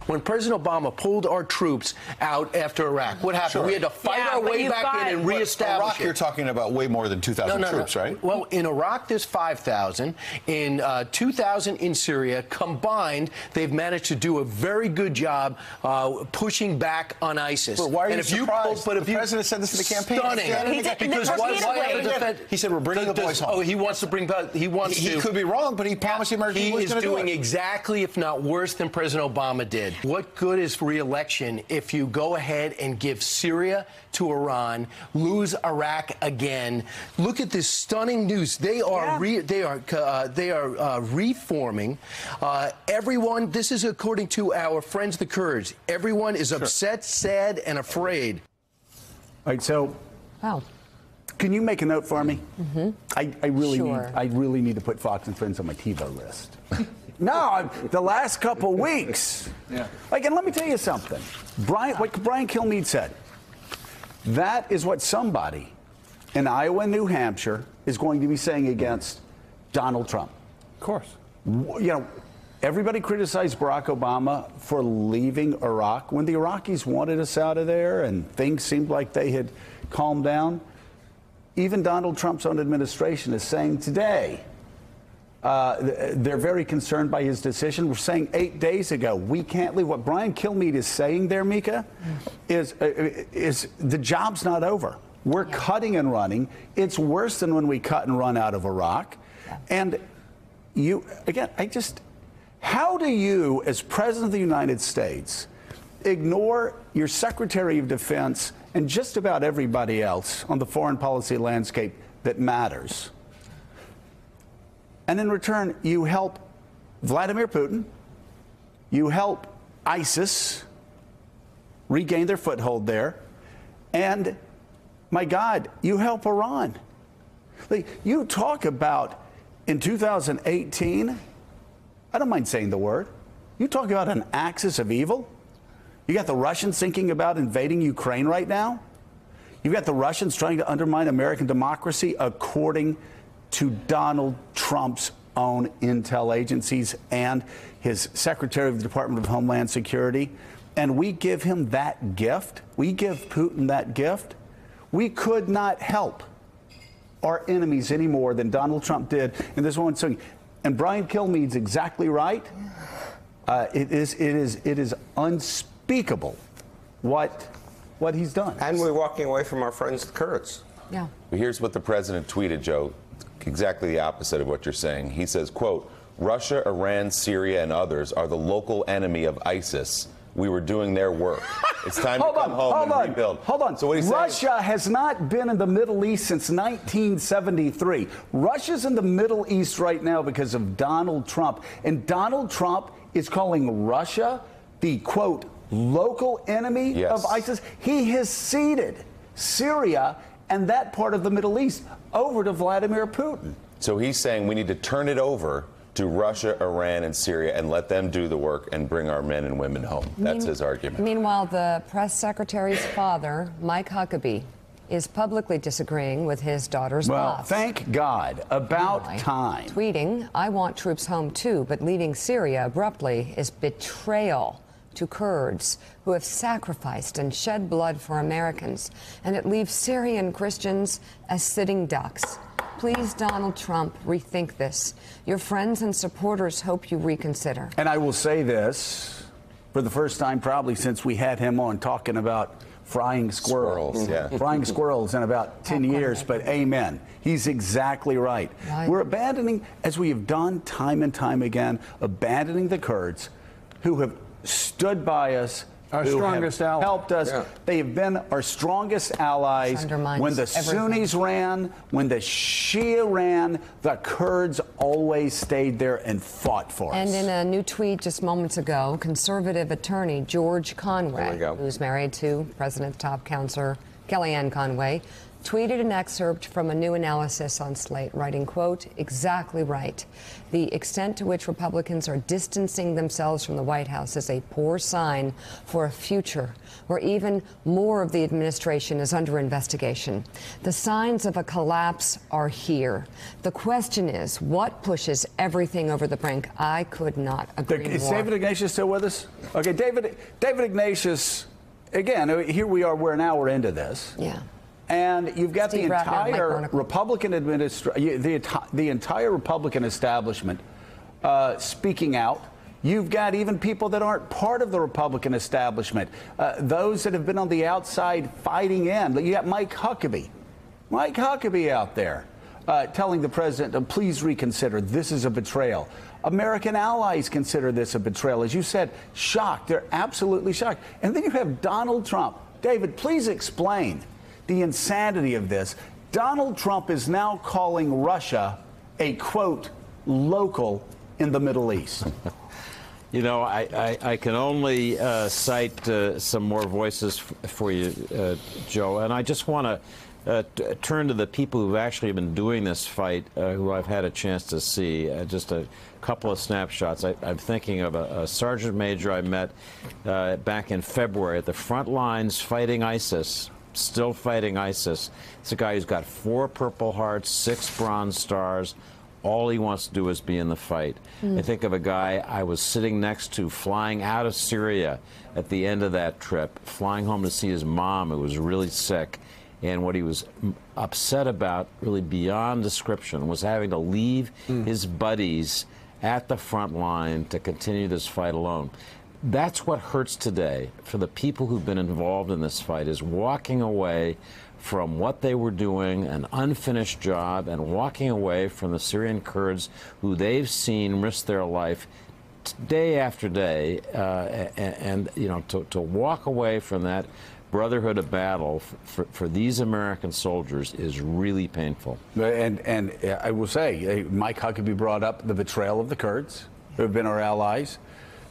When President Obama pulled our troops out after Iraq, what happened? Sure. We had to fight our way back in and reestablish Iraq, you're talking about way more than 2,000 troops, right? Well, in Iraq, there's 5,000. In 2,000 in Syria. Combined, they've managed to do a very good job pushing back on ISIS. Well, why are you surprised? The president said this in the campaign. Stunning. Because why have a defense? He said we're bringing the boys home. Oh, he wants to bring back. He could be wrong, but he promised the Americans he was going to do it. He is doing exactly, if not worse, than President Obama did. What good is re-election if you go ahead and give Syria to Iran, lose Iraq again? Look at this stunning news. They are reforming. Everyone. This is according to our friends the Kurds. Everyone is upset, sad, and afraid. All right. So, wow. Can you make a note for me? Mm-hmm. I really need to put Fox and Friends on my TiVo list. No, the last couple weeks. Yeah. Like, and let me tell you something. What Brian Kilmeade said, that is what somebody in Iowa and New Hampshire is going to be saying against Donald Trump. Of course. You know, everybody criticized Barack Obama for leaving Iraq when the Iraqis wanted us out of there and things seemed like they had calmed down. Even Donald Trump's own administration is saying today they're very concerned by his decision. We're saying 8 days ago, we can't leave. What Brian Kilmeade is saying there, Mika, is the job's not over. We're cutting and running. It's worse than when we cut and run out of Iraq. And how do you, as President of the United States, ignore your Secretary of Defense and just about everybody else on the foreign policy landscape that matters? And in return, you help Vladimir Putin, you help ISIS regain their foothold there, and, my God, you help Iran. You talk about, in 2018, I don't mind saying the word, you talk about an axis of evil. You got the Russians thinking about invading Ukraine right now. You've got the Russians trying to undermine American democracy according to Donald Trump's own intel agencies and his Secretary of the Department of Homeland Security. And we give him that gift. We give Putin that gift. We could not help our enemies any more than Donald Trump did in this one. And Brian Kilmeade's exactly right. It is unspeakable what he's done. And we're walking away from our friends, the Kurds. Yeah. Here's what the president tweeted, Joe. Exactly the opposite of what you're saying. He says, quote, Russia, Iran, Syria, and others are the local enemy of ISIS. We were doing their work. It's time to come home and rebuild. Hold on. So what he's Russia has not been in the Middle East since 1973. Russia's in the Middle East right now because of Donald Trump. And Donald Trump is calling Russia the, quote, local enemy of ISIS. He has ceded Syria and that part of the Middle East over to Vladimir Putin. So he's saying we need to turn it over to Russia, Iran, and Syria and let them do the work and bring our men and women home. That's his argument. Meanwhile, the press secretary's father, Mike Huckabee, is publicly disagreeing with his daughter's boss. Well, thank God. About time. Tweeting, I want troops home too, but leaving Syria abruptly is betrayal to Kurds who have sacrificed and shed blood for Americans, and it leaves Syrian Christians as sitting ducks. Please, Donald Trump, rethink this. Your friends and supporters hope you reconsider. And I will say this, for the first time probably since we had him on talking about frying squirrels. Frying squirrels in about 10 years, but amen. He's exactly right. We're abandoning, as we have done time and time again, abandoning the Kurds who have stood by us, our strongest ally, helped us. Yeah. They have been our strongest allies. When the Sunnis ran, when the Shia ran, the Kurds always stayed there and fought for us. And in a new tweet just moments ago, conservative attorney George Conway, who's married to President's top counselor Kellyanne Conway, tweeted an excerpt from a new analysis on Slate, writing, quote, exactly right. The extent to which Republicans are distancing themselves from the White House is a poor sign for a future where even more of the administration is under investigation. The signs of a collapse are here. The question is, what pushes everything over the brink? I could not agree more. Is David Ignatius still with us? Okay, David Ignatius, again, here we are, we're an hour into this. Yeah. And you've got Steve the Ratner, entire Republican the entire Republican establishment speaking out. You've got even people that aren't part of the Republican establishment, those that have been on the outside fighting in. You got Mike Huckabee out there telling the president to please reconsider. This is a betrayal. American allies consider this a betrayal. As you said, shocked. They're absolutely shocked. And then you have Donald Trump. David, please explain the insanity of this. Donald Trump is now calling Russia a, quote, local in the Middle East. You know, I can only cite some more voices for you, Joe, and I just want to turn to the people who've actually been doing this fight, who I've had a chance to see. Just a couple of snapshots. I'm thinking of a sergeant major I met back in February at the front lines fighting ISIS. Still fighting ISIS. It's a guy who's got 4 Purple Hearts, 6 Bronze Stars. All he wants to do is be in the fight. I think of a guy I was sitting next to flying out of Syria at the end of that trip, flying home to see his mom who was really sick. And what he was upset about, really beyond description, was having to leave his buddies at the front line to continue this fight alone. That's what hurts today for the people who've been involved in this fight, is walking away from what they were doing, an unfinished job, and walking away from the Syrian Kurds who they've seen risk their life day after day, and you know, to walk away from that brotherhood of battle for these American soldiers is really painful. And I will say, Mike Huckabee brought up the betrayal of the Kurds, who have been our allies,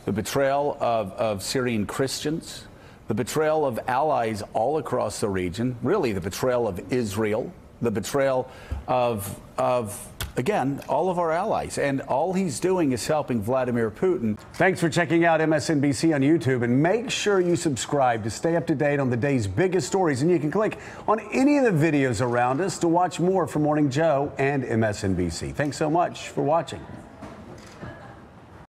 the betrayal of Syrian Christians, the betrayal of allies all across the region, really the betrayal of Israel, the betrayal of again, all of our allies. And all he's doing is helping Vladimir Putin. Thanks for checking out MSNBC on YouTube, and make sure you subscribe to stay up to date on the day's biggest stories. And you can click on any of the videos around us to watch more from Morning Joe and MSNBC. Thanks so much for watching.